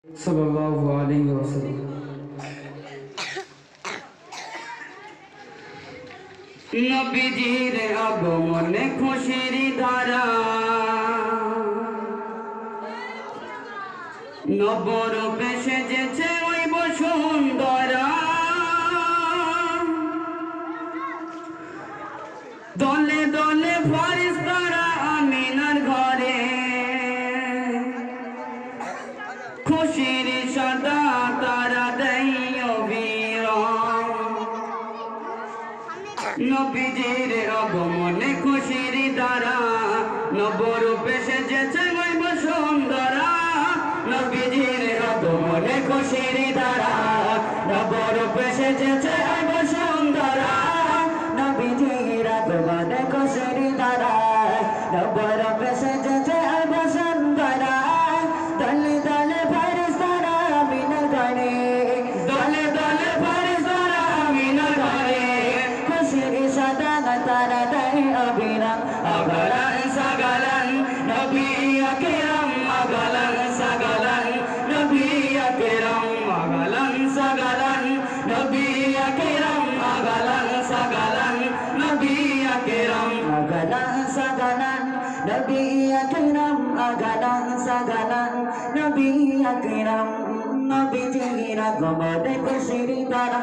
সাল্লাল্লাহু আলাইহি ওয়াসাল্লাম। নবীজির আগমনে খুশির ধারা, নবরূপে সেজেছে ওই বসুন্ধরা। দলে দলে ফেরেশতারা আমিনার ঘরে, খুশির সদা তারা দেয় অবিরাম। নবীজির আগমনে খুশির ধারা, নবরূপে সেজেছে ওই বসুন্ধরা। নবীজির আগমনে খুশির ধারা, নবরূপে সেজেছে ওই বসুন্ধরা। নবীজির আগমনে খুশির ধারা, নবরূপে সেজেছে ওই বসুন্ধরা। দলে দলে ফেরেশতারা আমিনার ঘরে, দলে দলে ফেরেশতারা আমিনার ঘরে, খুশির সদা তারা দেয় অবিরাম। আগলান সাগালান নবী আকরাম, আগলান সাগালান নবী আকরাম, আগলান সাগালান নবী আকরাম, আগলান সাগালান নবী আকরাম, আগলান সাগালান নবী আকরাম, আগলান সাগালান নবী আকরাম। নবীজির আগমনে খুশির ধারা,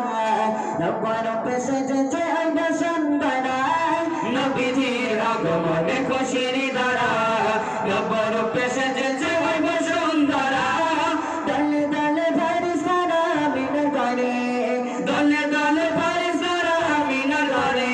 নবরূপে সেজেছে ওই বসুন্ধরা। নবীজির আগমনে খুশির ধারা, নবরূপে সেজেছে ওই বসুন্ধরা। দলে দলে ফেরেশতারা আমিনার ঘরে, দলে দলে ফেরেশতারা আমিনার ঘরে,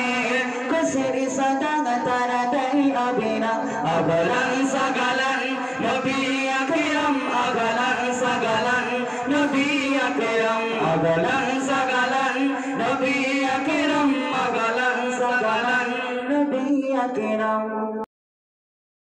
খুশির সদা তারা দেয় অবিরাম। আগলান সাগালান নবী আকরাম, আগলান সাগালান নবী আকরাম, আগলান সাগালান নবী আকরাম, আগলান সাগালান নবী আকরাম।